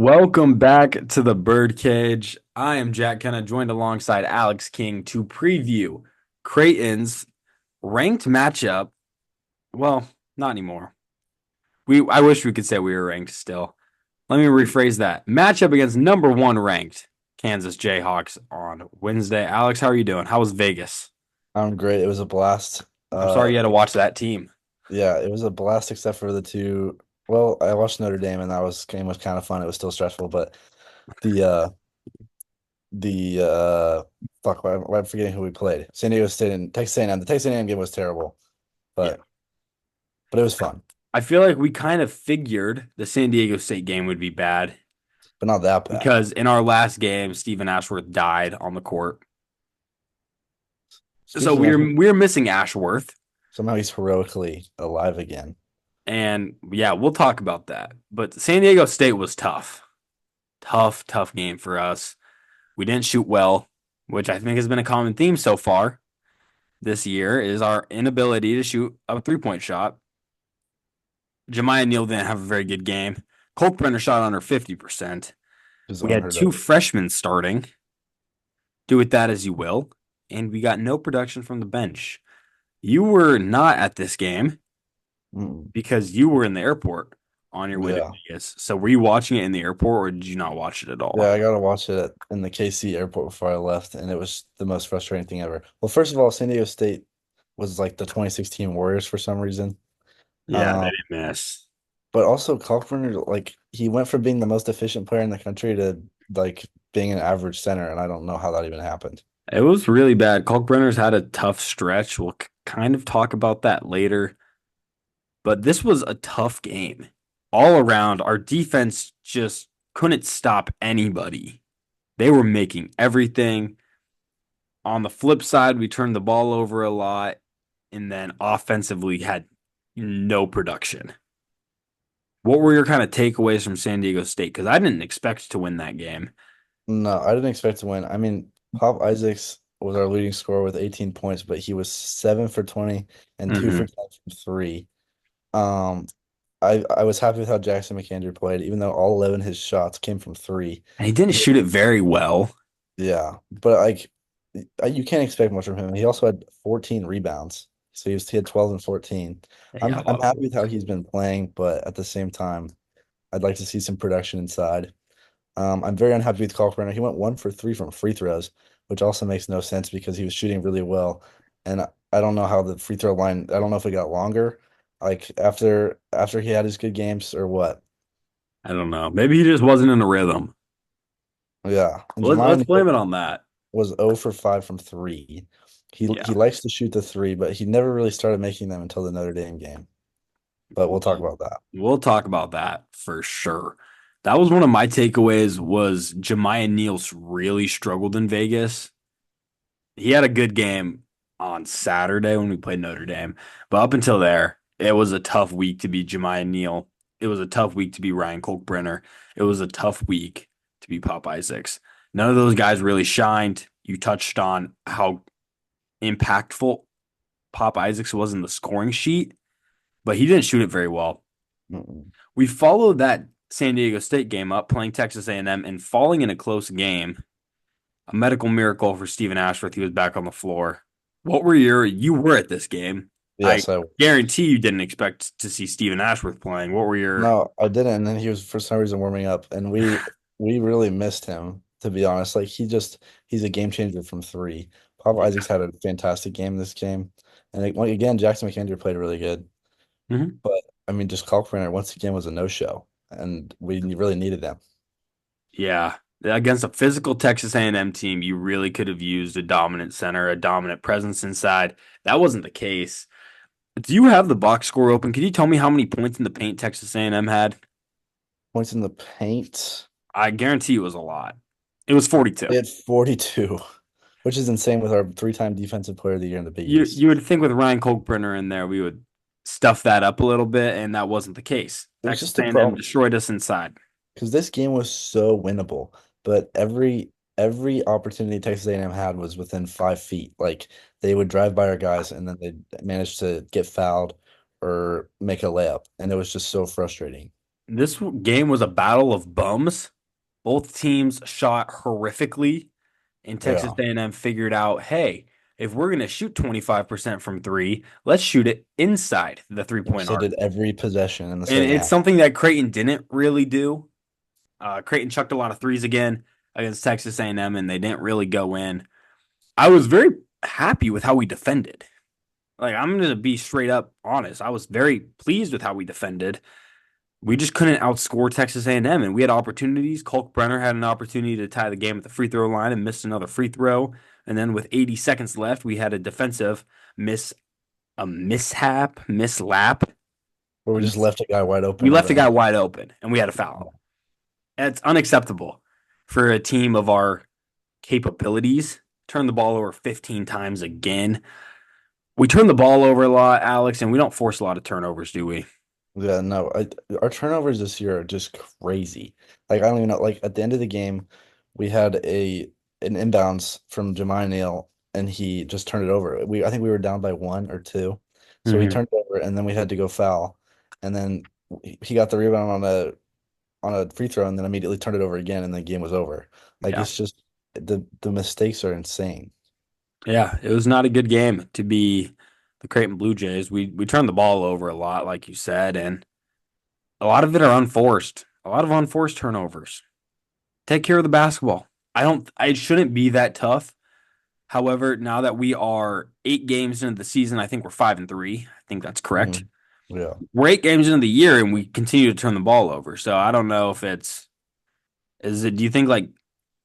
Welcome back to the Birdcage. I am Jack Kenna, joined alongside Alex King to preview Creighton's ranked matchup. Well, not anymore. I wish we could say we were ranked still. Let me rephrase that. Matchup against number one ranked Kansas Jayhawks on Wednesday. Alex, how are you doing? How was Vegas? I'm great. It was a blast. I'm sorry you had to watch that team. Yeah, it was a blast except for the two. Well, I watched Notre Dame and that was game was kind of fun. It was still stressful, but the uh the fuck, I'm forgetting who we played. San Diego State and Texas A&M. The Texas A&M game was terrible, Yeah. but it was fun, I feel like we kind of figured the San Diego State game would be bad but not that bad. because in our last game, Stephen Ashworth died on the court. So Speaking of, we're missing Ashworth, somehow he's heroically alive again. and yeah, we'll talk about that. But San Diego State was tough, tough game for us. We didn't shoot well, which I think has been a common theme so far this year is our inability to shoot a 3-point shot. Jemiah Neal didn't have a very good game. Brenner shot under 50%. It was We had unheard of. two freshmen starting. Do with that as you will. And we got no production from the bench. You were not at this game Mm, because you were in the airport on your way to yeah, Vegas. So were you watching it in the airport or did you not watch it at yeah, all? I got to watch it in the KC airport before I left, and it was the most frustrating thing ever. Well, first of all, San Diego State was like the 2016 Warriors for some reason. Yeah, they Um, didn't miss. but also Kalkbrenner, like he went from being the most efficient player in the country to like being an average center, and I don't know how that even happened. It was really bad. Kalkbrenner's had a tough stretch. We'll kind of talk about that later. But this was a tough game. All around, our defense just couldn't stop anybody. They were making everything. On the flip side, we turned the ball over a lot and then offensively had no production. What were your kind of takeaways from San Diego State? Because I didn't expect to win that game. No, I didn't expect to win. I mean, Pop Isaacs was our leading scorer with 18 points, but he was 7 for 20 and 2 for Hmm. 10 from three. Um, I was happy with how Jackson McAndrew played, even though all 11 of his shots came from three. And he didn't shoot it very well. Yeah, but like you can't expect much from him. He also had 14 rebounds, so he had 12 and 14. Yeah, I'm happy with how he's been playing, but at the same time, I'd like to see some production inside. I'm very unhappy with Kalkbrenner. He went 1 for 3 from free throws, which also makes no sense because he was shooting really well. And I don't know how the free throw line. I don't know if it got longer, like after he had his good games or what. I don't know. Maybe he just wasn't in a rhythm. Yeah, and Let's Jemiah blame it on that. was 0 for 5 from three. He Yeah, likes to shoot the three, but he never really started making them until the Notre Dame game. But we'll talk about that. we'll talk about that for sure. That was one of my takeaways was Jemiah Neal's really struggled in Vegas. He had a good game on Saturday when we played Notre Dame, but up until there, it was a tough week to be Jemiah Neal. It was a tough week to be Ryan Kolkbrenner. It was a tough week to be Pop Isaacs. None of those guys really shined. You touched on how impactful Pop Isaacs was in the scoring sheet, but he didn't shoot it very well. Mm-mm. We followed that San Diego State game up, playing Texas A&M and M and falling in a close game. A medical miracle for Stephen Ashworth. He was back on the floor. You were at this game. I Yes, I guarantee you didn't expect to see Stephen Ashworth playing. What were your no, I didn't. And then he was for some reason warming up, and we really missed him, to be honest. Like he's a game changer from three. Papa Yeah. Isaacs had a fantastic game this game, and again, Jackson McAndrew played really good. Mhm. But I mean, just Kalkbrenner once again was a no-show, and we really needed them. Yeah. Against a physical Texas A&M team, you really could have used a dominant center, a dominant presence inside. That wasn't the case. Do you have the box score open? Can you tell me how many points in the paint Texas A&M had? Points in the paint. I guarantee it was a lot. It was 42. They had 42, which is insane with our three-time defensive player of the year in the Big You East. you would think with Ryan Kolkbrenner in there, we would stuff that up a little bit, and that wasn't the case. It was Texas just a A&M problem destroyed us inside. because this game was so winnable, but every opportunity Texas A&M had was within 5 feet. Like they would drive by our guys and then they'd manage to get fouled or make a layup, and it was just so frustrating. This game was a battle of bums. Both teams shot horrifically, and Texas Yeah. A&M figured out, hey, if we're going to shoot 25% from three, let's shoot it inside the three-point Yes, they arc. did every possession in the And second it's half. something that Creighton didn't really do. Creighton chucked a lot of threes again against Texas A&M, and they didn't really go in. I was very happy with how we defended. Like, I'm going to be straight up honest. I was very pleased with how we defended. We just couldn't outscore Texas A&M, and we had opportunities. Brenner had an opportunity to tie the game at the free throw line and missed another free throw. And then with 80 seconds left, we had a defensive miss, a mishap, mislap. Where we just left a guy wide We open at left the a guy end. wide open, and we had a foul. And it's unacceptable for a team of our capabilities. Turn the ball over 15 times again. We turn the ball over a lot, Alex, and we don't force a lot of turnovers, do we? Yeah, no, our turnovers this year are just crazy. Like I don't even know. Like at the end of the game, we had an inbounds from Jemiah Neal, and he just turned it over. I think we were down by one or two, so he Mm-hmm. turned it over, and then we had to go foul, and then he got the rebound on a free throw, and then immediately turned it over again, and the game was over. Like Yeah. it's just the mistakes are insane. Yeah, it was not a good game to be the Creighton Blue Jays. We turned the ball over a lot, like you said, and a lot of it are unforced. A lot of unforced turnovers. Take care of the basketball. It shouldn't be that tough. However, now that we are 8 games into the season, I think we're 5-3. I think that's correct. Mhm. Yeah. We're 8 games into the year and we continue to turn the ball over. So I don't know if do you think like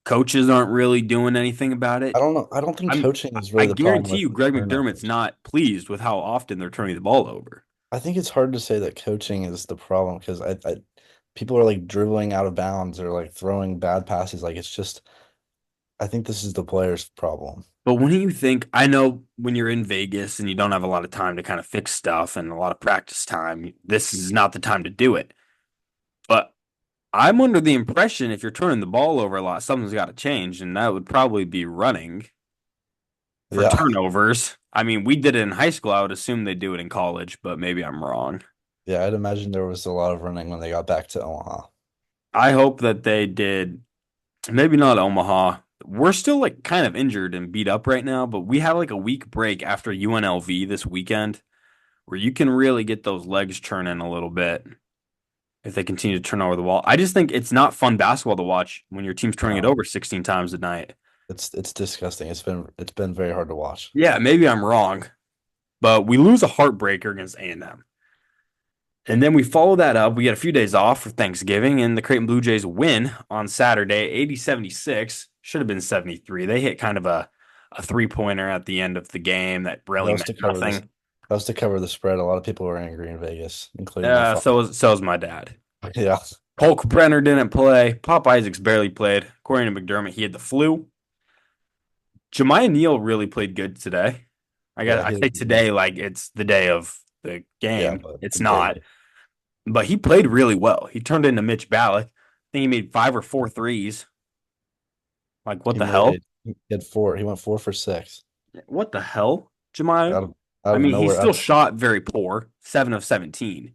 coaches aren't really doing anything about I it? don't know. I don't think I'm, coaching is I really the problem guarantee with you Greg McDermott's turnovers. not pleased with how often they're turning the ball over. I think it's hard to say that coaching is the problem because people are like dribbling out of bounds or like throwing bad passes. Like it's just, I think this is the player's problem. But when you think, I know when you're in Vegas and you don't have a lot of time to kind of fix stuff and a lot of practice time, this is not the time to do it. But I'm under the impression if you're turning the ball over a lot, something's got to change, and that would probably be running for Yeah. turnovers. I mean, we did it in high school. I would assume they do it in college, but maybe I'm wrong. Yeah. I'd imagine there was a lot of running when they got back to Omaha. I hope that they did. Maybe not Omaha. We're still like kind of injured and beat up right now, but we have like a week break after UNLV this weekend where you can really get those legs churning a little bit if they continue to turn over the ball. I just think it's not fun basketball to watch when your team's turning it No, over 16 times a night. it's disgusting. It's been very hard to watch. Yeah, maybe I'm wrong, but we lose a heartbreaker against A&M. And then we follow that up. We get a few days off for Thanksgiving, and the Creighton Blue Jays win on Saturday, 80-76. Should have been 73. They hit kind of a three-pointer at the end of the game that That really was meant to cover this. nothing. That was to cover the spread. A lot of people were angry in Vegas, including my father. So is my dad. Yeah. Brenner didn't play. Pop Isaacs barely played. According to McDermott, he had the flu. Jemiah Neal really played good today. Yeah. I say today like it's the day of the Yeah, game. but It's the day. not, but he played really well. He turned into Mitch Ballack. I think he made five or four threes. Like what He the hell? made he had four. He went 4 for 6 What the hell, Jemiah? out I of mean, he nowhere. still shot very poor, 7 of 17,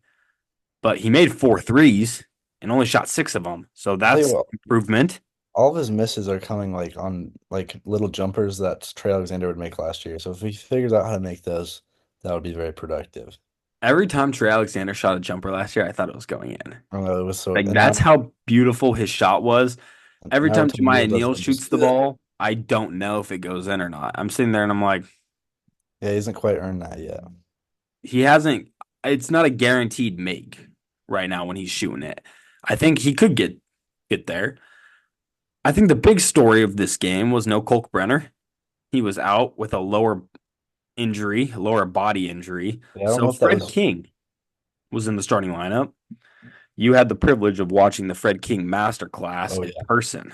but he made four threes and only shot six of them. So I'll tell you that's what, improvement. all of his misses are coming like on like little jumpers that Trey Alexander would make last year. So if he figures out how to make those, that would be very productive. Every time Trey Alexander shot a jumper last year, I thought it was going in. I don't know, it was so Like and that's how beautiful his shot was. Every time Naruto Neal Jemiah does Neal it shoots just the ball, I don't know if it goes in or not. I'm sitting there and I'm like, yeah, he hasn't quite earned that yet. he hasn't. It's not a guaranteed make right now when he's shooting it. I think he could get there. I think the big story of this game was no Brenner. He was out with a lower body injury. Yeah, I don't So know if that Fred was King was in the starting lineup. You had the privilege of watching the Fred King masterclass oh in yeah. person.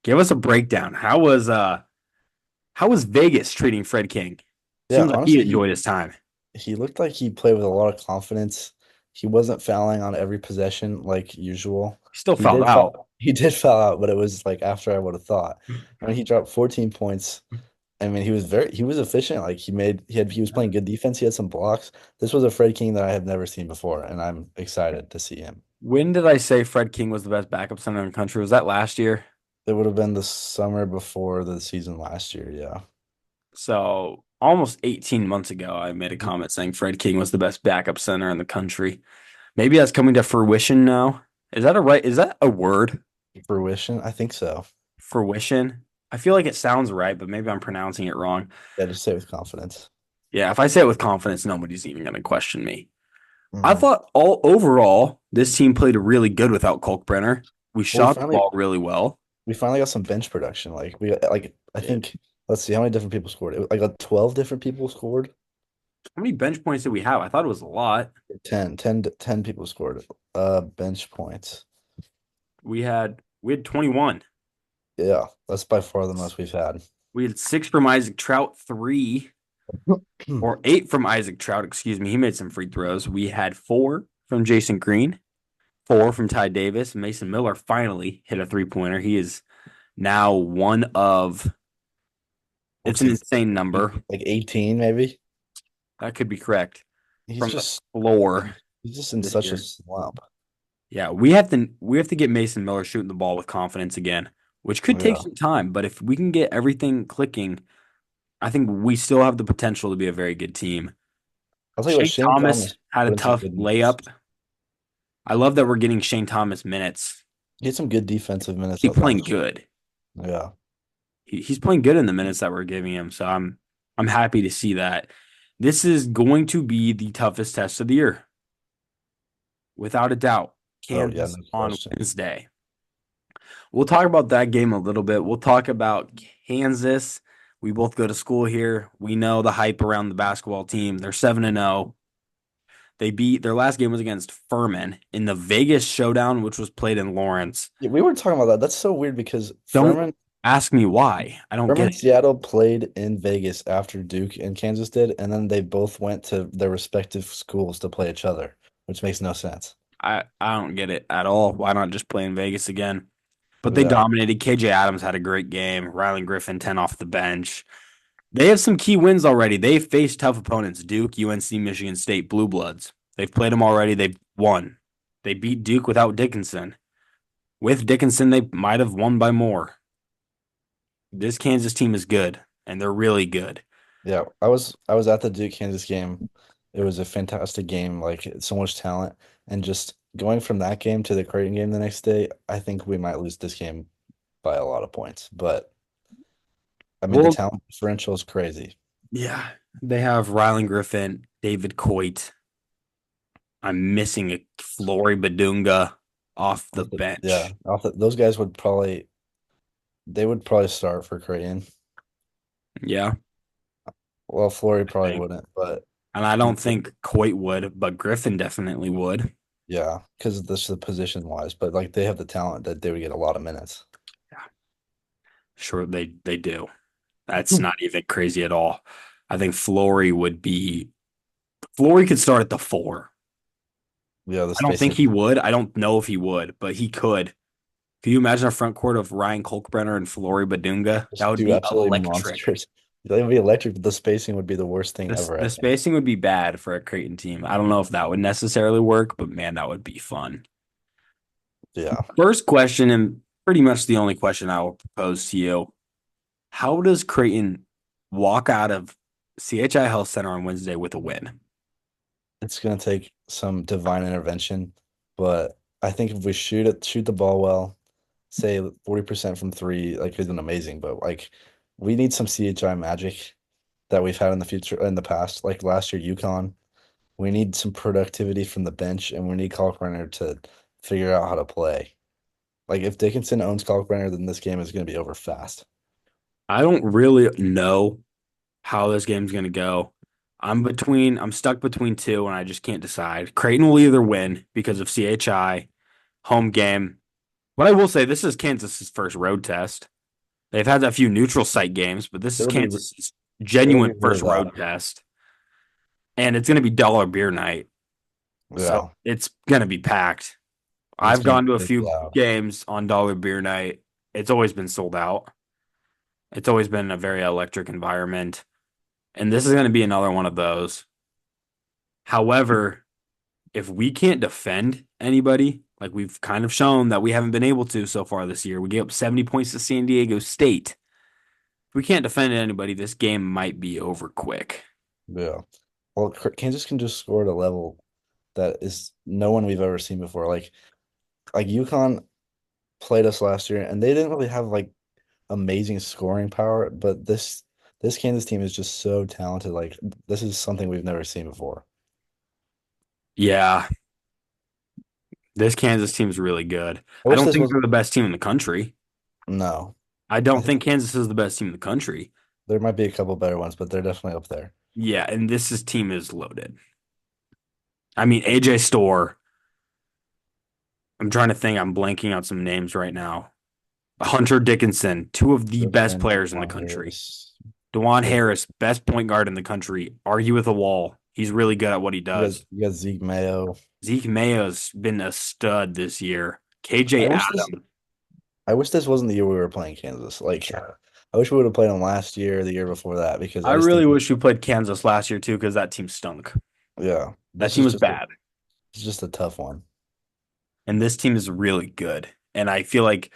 Give us a breakdown. How was Vegas treating Fred King? Yeah, Seems like he honestly, enjoyed his time. he looked like he played with a lot of confidence. He wasn't fouling on every possession like usual. He still fouled out. He did foul out, but it was like after I would have thought. I mean, he dropped 14 points. I mean, he was efficient. Like he was playing good defense. He had some blocks. This was a Fred King that I have never seen before, and I'm excited to see him. When did I say Fred King was the best backup center in the country? Was that last year? It would have been the summer before the season last year. Yeah. So almost 18 months ago, I made a comment saying Fred King was the best backup center in the country. Maybe that's coming to fruition now. Is that a word? Fruition, I think so. Fruition? I feel like it sounds right, but maybe I'm pronouncing it wrong. Yeah, just say it with confidence. Yeah, if I say it with confidence, nobody's even going to question me. I Hmm. thought all overall, this team played really good without Kalkbrenner. We Well, shot the ball really well. we finally got some bench production. I think let's see how many different people scored. Like 12 different people scored. How many bench points did we have? I thought it was a lot. 10 people scored. Bench points. We had 21. Yeah, that's by far the most we've had. We had six from Isaac Trout, three or eight from Isaac Trout, excuse me. He made some free throws. We had four from Jason Green, four from Ty Davis. Mason Miller finally hit a three-pointer. He is now one of, it's What's an he insane number. like 18 maybe? That could be correct. He's From the just floor he's just in this such a year. slump. Yeah, we have to get Mason Miller shooting the ball with confidence again, which could take Yeah. some time, but if we can get everything clicking, I think we still have the potential to be a very good team. I'll tell you what, Shane Shane Thomas Thomas had a put in some tough good minutes. layup. I love that we're getting Shane Thomas minutes. He had some good defensive minutes He's at playing times. good. Yeah. He's playing good in the minutes that we're giving him, so I'm happy to see that. This is going to be the toughest test of the year, without a doubt. Oh yeah, Kansas no on question. Wednesday. We'll talk about that game a little bit. We'll talk about Kansas. We both go to school here. We know the hype around the basketball team. They're 7-0. They beat their last game was against Furman in the Vegas showdown, which was played in Lawrence. Yeah, we were talking about that. That's so weird because Don't ask me why. I don't Furman get and it. Seattle played in Vegas after Duke and Kansas did, and then they both went to their respective schools to play each other, which makes no sense. I don't get it at all. Why not just play in Vegas again? But they Yeah. dominated. KJ Adams had a great game. Riley Griffin 10 off the bench. They have some key wins already. They've faced tough opponents: Duke, UNC, Michigan State, Blue Bloods. They've played them already. They've won. They beat Duke without Dickinson. With Dickinson, they might have won by more. This Kansas team is good, and they're really good. Yeah. I was at the Duke Kansas game. It was a fantastic game, like so much talent. And just going from that game to the Creighton game the next day, I think we might lose this game by a lot of points. But I mean the Well, talent differential is crazy. yeah, they have Riley Griffin, David Coit. I'm missing a Flory Badunga off the Yeah. bench. Those guys would probably start for Creighton. Yeah, Well, Flory I probably think. wouldn't, but And I don't think Coit would, but Griffin definitely would. yeah, because this the position wise, but like they have the talent that they would get a lot of minutes. Yeah, sure they do. That's not even crazy at all. I think Flory could start at the four. Yeah, the I don't think spacing. he would. I don't know if he would, but he could. Can you imagine a front court of Ryan Kolkbrenner and Flory Badunga? That Just would two be absolutely electric. monsters. They would be electric, but the spacing would be the worst thing The, ever, I the think. spacing would be bad for a Creighton team. I don't know if that would necessarily work, but man, that would be fun. Yeah. First question, and pretty much the only question I will propose to you. How does Creighton walk out of CHI Health Center on Wednesday with a win? It's gonna take some divine intervention, but I think if we shoot the ball well, say 40% from three, like isn't amazing, but like we need some CHI magic that we've had in the future in the past. Like last year, UConn. We need some productivity from the bench, and we need Kalkbrenner to figure out how to play. Like if Dickinson owns Kalkbrenner, then this game is going to be over fast. I don't really know how this game's going to go. I'm stuck between two and I just can't decide. Creighton will either win because of CHI home game. But I will say this is Kansas's first road test. They've had a few neutral site games, but this is It'll be Kansas's it'll genuine be really first loud. road test. And it's going to be dollar beer night. So Yeah, it's going to be packed. it's I've gonna gone to a be few loud. games on dollar beer night. It's always been sold out. It's always been a very electric environment, and this is going to be another one of those. However, if we can't defend anybody, like we've kind of shown that we haven't been able to so far this year, we gave up 70 points to San Diego State. If we can't defend anybody, this game might be over quick. Yeah. Well, Kansas can just score at a level that is no one we've ever seen before. Like UConn played us last year, and they didn't really have like amazing scoring power, but this Kansas team is just so talented. Like this is something we've never seen before. Yeah, this Kansas team's really good. I I wish don't this think wasn't. they're the best team in the country. No, I I don't think think Kansas is the best team in the country. there might be a couple better ones, but they're definitely up there. Yeah, and team is loaded. I mean, AJ Storr. I'm trying to think. I'm blanking on some names right now. Hunter Dickinson, two of the best Griffin, players in the Juwan country. Harris. DeJuan Like Harris, best point guard in the country. Argue with a wall. He's really good at what he does. you got Zeke Mayo. Zeke Mayo's been a stud this year. KJ I wish this Adams. I wish this wasn't the year we were playing Kansas. Like I wish we would have played them last year or the year before that because I I just really think wish we played Kansas last year too, because that team stunk. yeah, That this team is was just bad. it's just a tough one. And this team is really good. And I feel like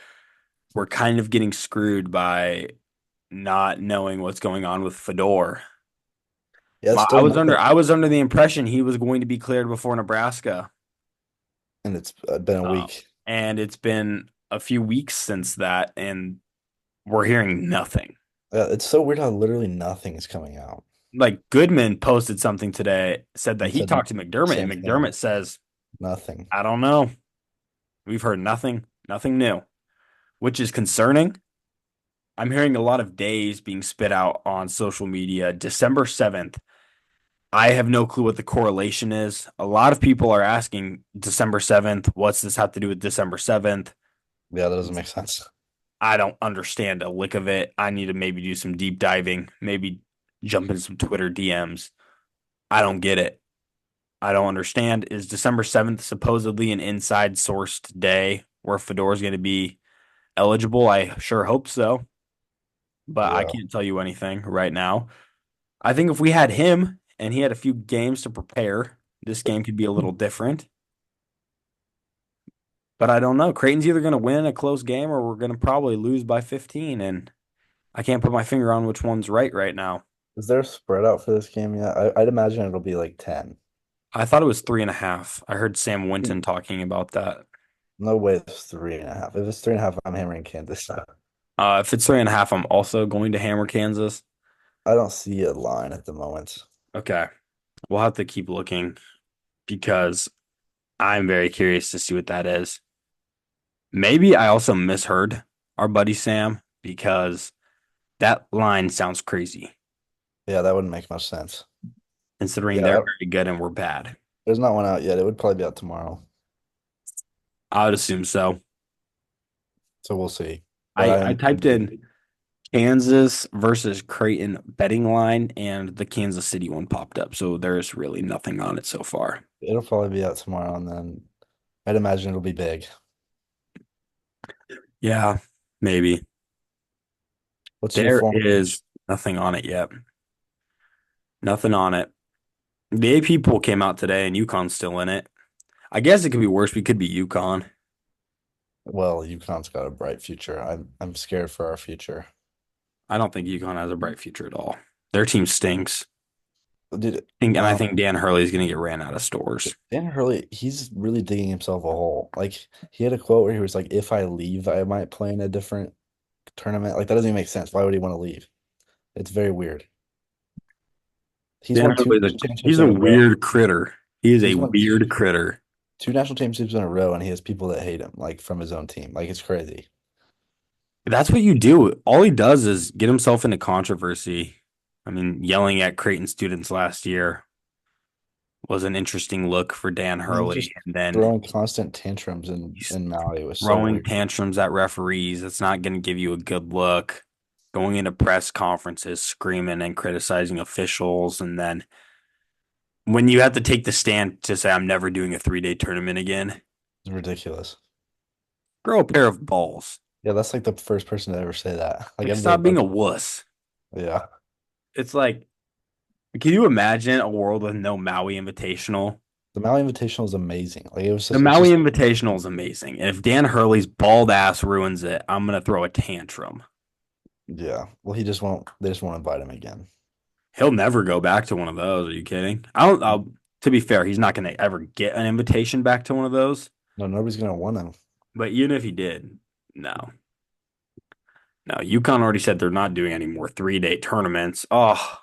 we're kind of getting screwed by not knowing what's going on with Fedor. Yeah, it's I still was under nothing, I was under the impression he was going to be cleared before Nebraska. and it's been a Uh, week. and it's been a few weeks since that, and we're hearing nothing. Yeah, it's so weird how literally nothing is coming out. Like Goodman posted something today, said that And he said talked to the McDermott, and same thing. McDermott says, Nothing. I don't know. We've heard nothing, nothing new, which is concerning. I'm hearing a lot of days being spit out on social media. December 7th. I have no clue what the correlation is. A lot of people are asking December 7th, what's this have to do with December 7th? Yeah, that doesn't make sense. I don't understand a lick of it. I need to maybe do some deep diving, maybe jump in some Twitter DMs. I don't get it. I don't understand. Is December 7th supposedly an inside sourced day where Fedor's going to be eligible? I sure hope so, but I Yeah. can't tell you anything right now. I think if we had him and he had a few games to prepare, this game could be a little different. But I don't know. Creighton's either going to win a close game or we're going to probably lose by 15. And I can't put my finger on which one's right now. Is there a spread out for this game yet? I'd imagine it'll be like 10. I thought it was 3.5. I heard Sam Winton talking about that. No way it's 3.5. If it's 3.5, I'm hammering Kansas. If it's 3.5, I'm also going to hammer Kansas. I don't see a line at the moment. Okay. We'll have to keep looking because I'm very curious to see what that is. Maybe I also misheard our buddy Sam because that line sounds crazy Yeah, that wouldn't make much sense. considering Yeah, they're very good and we're bad. there's not one out yet. It would probably be out tomorrow. I would assume so. So we'll see. But I typed in Kansas versus Creighton betting line and the Kansas City one popped up. So there's really nothing on it so far. it'll probably be out tomorrow, and then I'd imagine it'll be big. Yeah, maybe. What's your There form? is nothing on it yet. Nothing on it. The AP poll came out today and UConn's still in it. I guess it could be worse. We could be UConn. Well, UConn's got a bright future. I'm scared for our future. I don't think UConn has a bright future at all. Their team stinks. Dude, I think Dan Hurley is going to get ran out of stores. Dan Hurley, he's really digging himself a hole. Like he had a quote where he was like, "If I leave, I might play in a different tournament." Like that doesn't even make sense. Why would he want to leave? It's very weird. He's Dan won two Hurley's national he's championships a in a row. weird critter. He is a He's won weird critter. two national championships in a row, and he has people that hate him, like from his own team. Like it's crazy. That's what you do. All he does is get himself into controversy. I mean, yelling at Creighton students last year was an interesting look for Dan And he's Hurley. just And then throwing constant tantrums he's in Maui. It was so throwing weird. tantrums at referees. That's not going to give you a good look. Going into press conferences, screaming and criticizing officials. And then when you have to take the stand to say, I'm never doing a 3-day tournament again, It's ridiculous. grow a pair of balls. Yeah, that's like the first person to ever say that. Like Like, everybody stop being loves a wuss. it. Yeah. It's like, can you imagine a world with no Maui Invitational? The Maui Invitational is amazing. Like it was The just it's Maui just Invitational is amazing. And if Dan Hurley's bald ass ruins it, I'm gonna throw a tantrum. yeah. Well, he just won't they just won't invite him again. He'll never go back to one of those. Are you kidding? I don't. To be fair, he's not gonna ever get an invitation back to one of those. No, nobody's gonna want him. But even if he did, no, no. UConn already said they're not doing any more 3-day tournaments. Oh,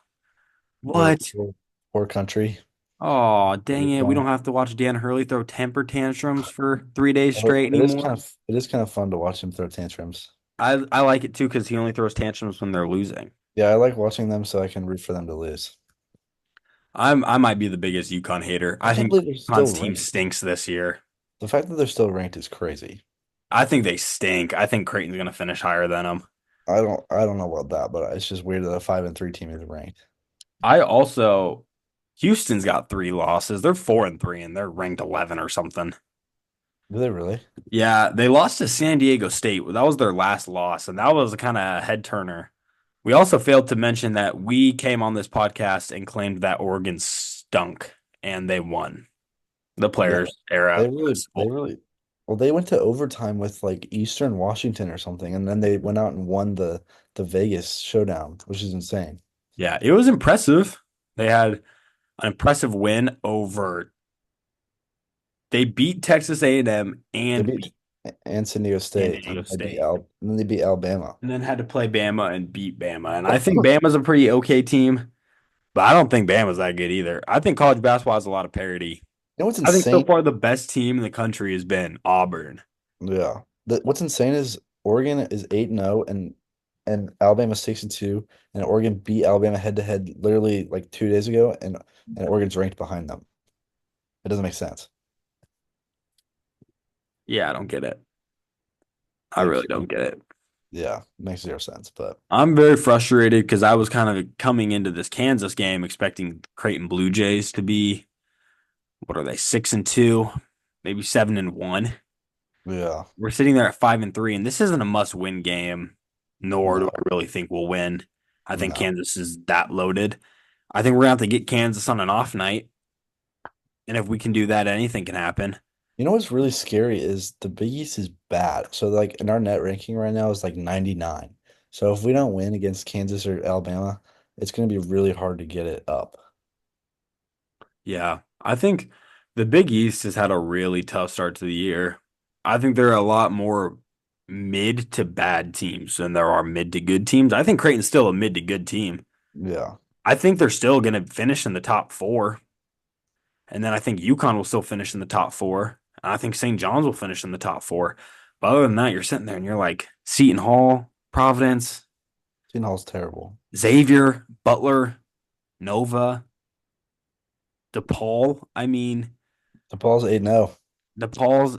Poor, what? poor, poor country. Oh, dang it. We don't UConn. have to watch Dan Hurley throw temper tantrums for 3 days straight It is anymore. kind of fun to watch him throw tantrums. I like it too because he only throws tantrums when they're losing. Yeah, I like watching them so I can root for them to lose. I might be the biggest UConn hater. I I can't think believe they're still UConn's team ranked. stinks this year. The fact that they're still ranked is crazy. I think they stink. I think Creighton's gonna finish higher than them. I don't know about that, but it's just weird that a 5-3 team is ranked. I also Houston's got 3 losses. They're 4-3 and they're ranked 11 or something. Do they really? Yeah, they lost to San Diego State. That was their last loss, and that was a kind of head turner. We also failed to mention that we came on this podcast and claimed that Oregon stunk, and they won the Yeah. Players Era They Festival. really well, they went to overtime with like Eastern Washington or something, and then they went out and won the Vegas showdown, which is insane. Yeah, it was impressive. They had an impressive win over. They beat Texas A&M They and beat beat San Diego San State, Diego and State, Then they beat Alabama. and then had to play Bama and beat Bama. And I think Bama's a pretty okay team. But I don't think Bama's that good either. I think college basketball has a lot of parity. You know what's I think so insane? far the best team in the country has been Auburn. Yeah. What's insane is Oregon is 8-0 and Alabama 6-2, and Oregon beat Alabama head to head literally like 2 days ago, and Oregon's ranked behind them. It doesn't make sense. Yeah, I don't get it. I Like, really don't get it. yeah, makes zero sense. But I'm very frustrated because I was kind of coming into this Kansas game expecting Creighton Bluejays to be, what are they, 6-2, maybe 7-1. yeah, We're sitting there at 5-3, and this isn't a must-win game, nor do no, I really think we'll win. I think no. Kansas is that loaded. I think we're gonna have to get Kansas on an off night, and if we can do that, anything can happen. You know what's really scary is the Big East is bad. So like in our net ranking right now is like 99. So if we don't win against Kansas or Alabama, it's going to be really hard to get it up. Yeah, I think the Big East has had a really tough start to the year. I think there are a lot more mid to bad teams than there are mid to good teams. I think Creighton's still a mid to good team. Yeah. I think they're still going to finish in the top four. And then I think UConn will still finish in the top four. And I think St. John's will finish in the top four. But other than that, you're sitting there and you're like Seton Hall, Providence, Seton Hall's terrible. Xavier, Butler, Nova, DePaul. I mean, DePaul's 8-0. DePaul's,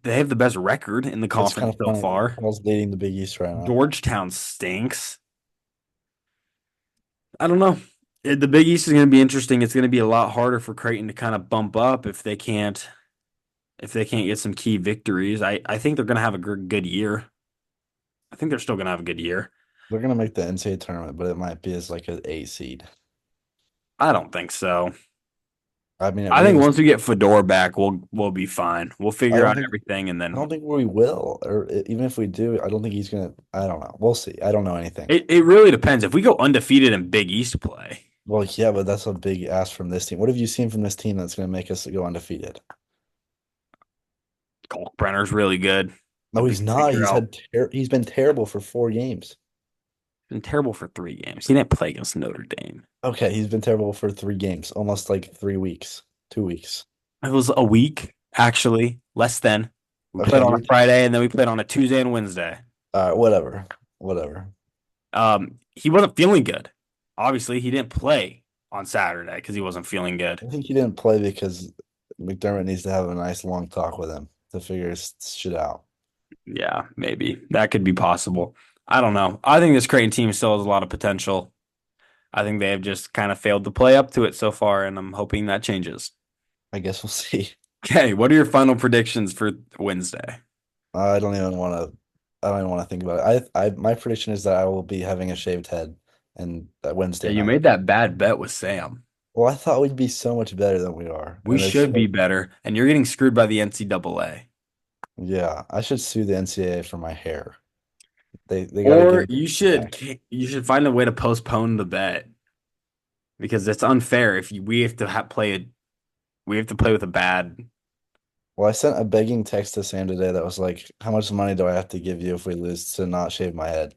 they have the best record in the It's kind conference of so funny. far. DePaul's leading the Big East right now. Georgetown stinks. I don't know. The Big East is going to be interesting. It's going to be a lot harder for Creighton to kind of bump up if they can't get some key victories. I think they're going to have a good year. I think they're still going to have a good year. They're going to make the NCAA tournament, but it might be as like an 8 seed. I don't think so. I mean, it I think wins. once we get Fedor back, we'll be fine. We'll I figure don't out think everything and I then don't think we will, or even if we do, I don't think he's gonna. I don't know. We'll see. I don't know anything. it really depends. If we go undefeated in Big East play, Well, yeah, but that's a big ask from this team. What have you seen from this team that's gonna make us go undefeated? Kalkbrenner's really good. No, If we he's can not. figure out, He's been terrible for 4 games. been terrible for 3 games. He didn't play against Notre Dame. Okay, he's been terrible for 3 games, almost like 3 weeks, 2 weeks. It was a week, actually, less than. We played Okay, on a Friday and then we played on a Tuesday and Wednesday. whatever, whatever. He wasn't feeling good. Obviously, he didn't play on Saturday because he wasn't feeling good. I think he didn't play because McDermott needs to have a nice long talk with him to figure his shit out. Yeah, maybe that could be possible. I don't know. I think this Creighton team still has a lot of potential. I think they have just kind of failed to play up to it so far, and I'm hoping that changes. I guess we'll see. Okay, what are your final predictions for Wednesday? I don't even want to. I don't even want to think about it. My prediction is that I will be having a shaved head and that Yeah, Wednesday you night. made that bad bet with Sam. Well, I thought we'd be so much better than we are, We and it's should be better, and you're getting screwed by the NCAA. yeah. I should sue the NCAA for my hair. They got to give Or me back. you should find a way to postpone the bet because it's unfair if we have to we have to play with a bad. Well, I sent a begging text to Sam today that was like, "How much money do I have to give you if we lose to not shave my head?"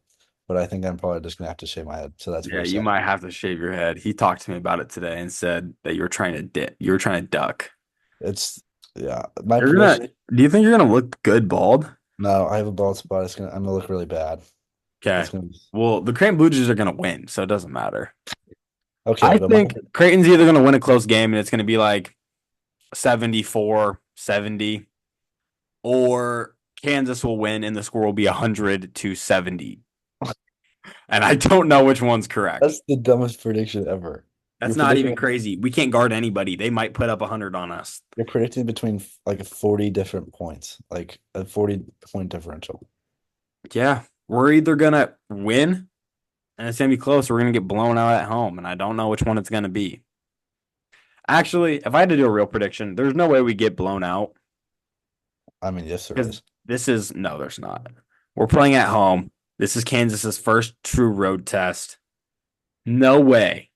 But I think I'm probably just gonna have to shave my head, so that's Yeah, very you sad. might have to shave your head. He talked to me about it today and said that you were trying to duck. It's yeah. My You're gonna, prediction. do you think you're gonna look good bald? No, I have a bald spot. I'm gonna look really bad. Okay. It's gonna be Well, the Creighton Bluejays are gonna win, so it doesn't matter. okay, I but my think Creighton's either gonna win a close game and it's gonna be like 74-70, or Kansas will win and the score will be 100-70. And I don't know which one's correct. that's the dumbest prediction ever. That's You're not even predicting crazy. We can't guard anybody. They might put up 100 on us. you're predicting between like 40 different points, like a 40-point differential. Yeah, we're either gonna win and it's gonna be close, or we're gonna get blown out at home, and I don't know which one it's gonna be. Actually, if I had to do a real prediction, there's no way we get blown out I mean, yes, there because is. this is no, there's not. We're playing at home. This is Kansas's first true road test. No way,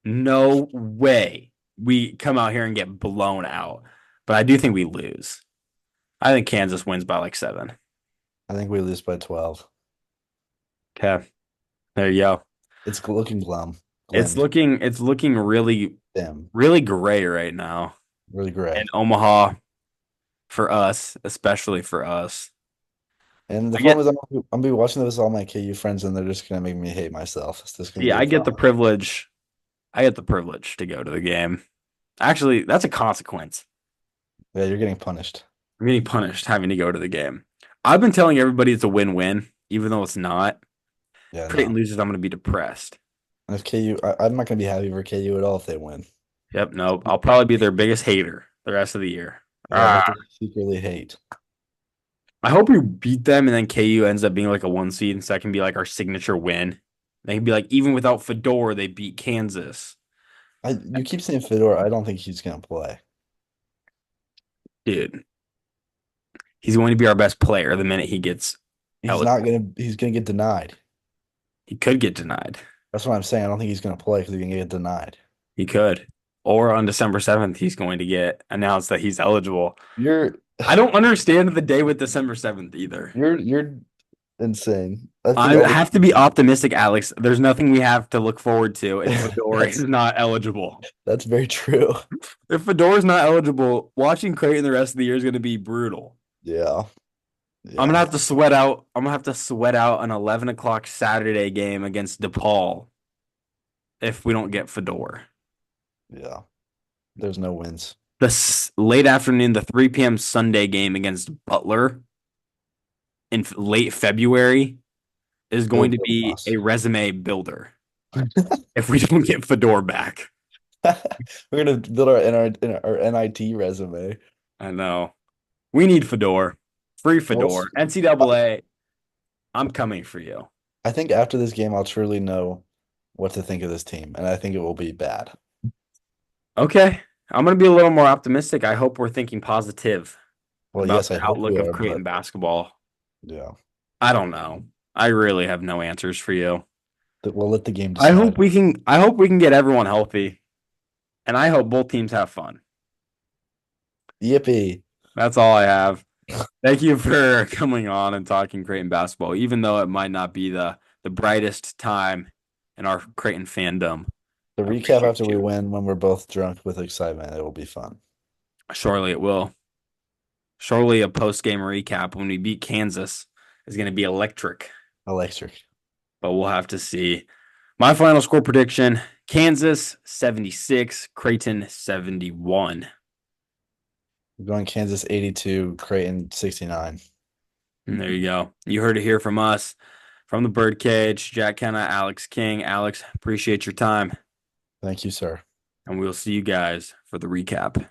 no way we come out here and get blown out. But I do think we lose. I think Kansas wins by like 7. I think we lose by 12. Okay, there you go. It's looking glum, It's glim, looking it's looking really dim, really gray right now really in gray. Omaha for us, especially for us. And the I get problem is, I'm gonna be watching this with all my KU friends, and they're just gonna make me hate myself. It's just gonna See, be a I get the problem. privilege. I get the privilege to go to the game. Actually, that's a consequence. Yeah, you're getting punished. I'm getting punished having to go to the game. I've been telling everybody it's a win-win, even though it's not. Yeah, Creighton no. loses, I'm going to be depressed. And if KU, I'm not gonna be happy for KU at all if they win. Yep, no, I'll probably be their biggest hater the rest of the year. Yeah, Ah, that's what I secretly hate. I hope we beat them and then KU ends up being like a 1 seed, and so that can be like our signature win. They can be like, even without Fedor, they beat Kansas. You keep saying Fedor. I don't think he's gonna play. Dude, he's going to be our best player the minute he gets He's not eligible. gonna. He's gonna get denied. He could get denied. That's what I'm saying. I don't think he's gonna play because he's gonna get denied. He could. Or on December 7th, he's going to get announced that he's eligible. You're I don't understand the day with December 7th either. you're insane. I think I all have to be optimistic, Alex. There's nothing we have to look forward to if Fedor is that's not eligible. that's very true. If Fedor is not eligible, watching Creighton the rest of the year is going to be brutal. Yeah, I'm gonna yeah, have to sweat out. I'm gonna have to sweat out an 11 o'clock Saturday game against DePaul if we don't get Fedor. yeah. There's no wins. The late afternoon, the 3 p.m. Sunday game against Butler in late February is It'll going be to a be loss. a resume builder if we don't get Fedor back. We're gonna build our NIT resume. I know. We need Fedor. Free Well, Fedor. NCAA, I'm coming for you. I think after this game, I'll truly know what to think of this team, and I think it will be bad. Okay. I'm going to be a little more optimistic. I hope we're thinking positive Well, about yes, the I hope we outlook of are, Creighton but basketball. yeah, I don't know. I really have no answers for you. we'll let the game decide. I hope we can get everyone healthy, and I hope both teams have fun. Yippee! That's all I have. Thank you for coming on and talking Creighton basketball, even though it might not be the brightest time in our Creighton fandom. The I recap appreciate after we you. win, when we're both drunk with excitement, it will be fun. Surely it will. Surely a post-game recap when we beat Kansas is going to be electric, Electric. but we'll have to see. My final score prediction, Kansas 76, Creighton 71. We're going Kansas 82, Creighton 69. And there you go. You heard it here from us, from the Birdcage, Jack Kenna, Alex King. Alex, appreciate your time, Thank you, sir. and we'll see you guys for the recap.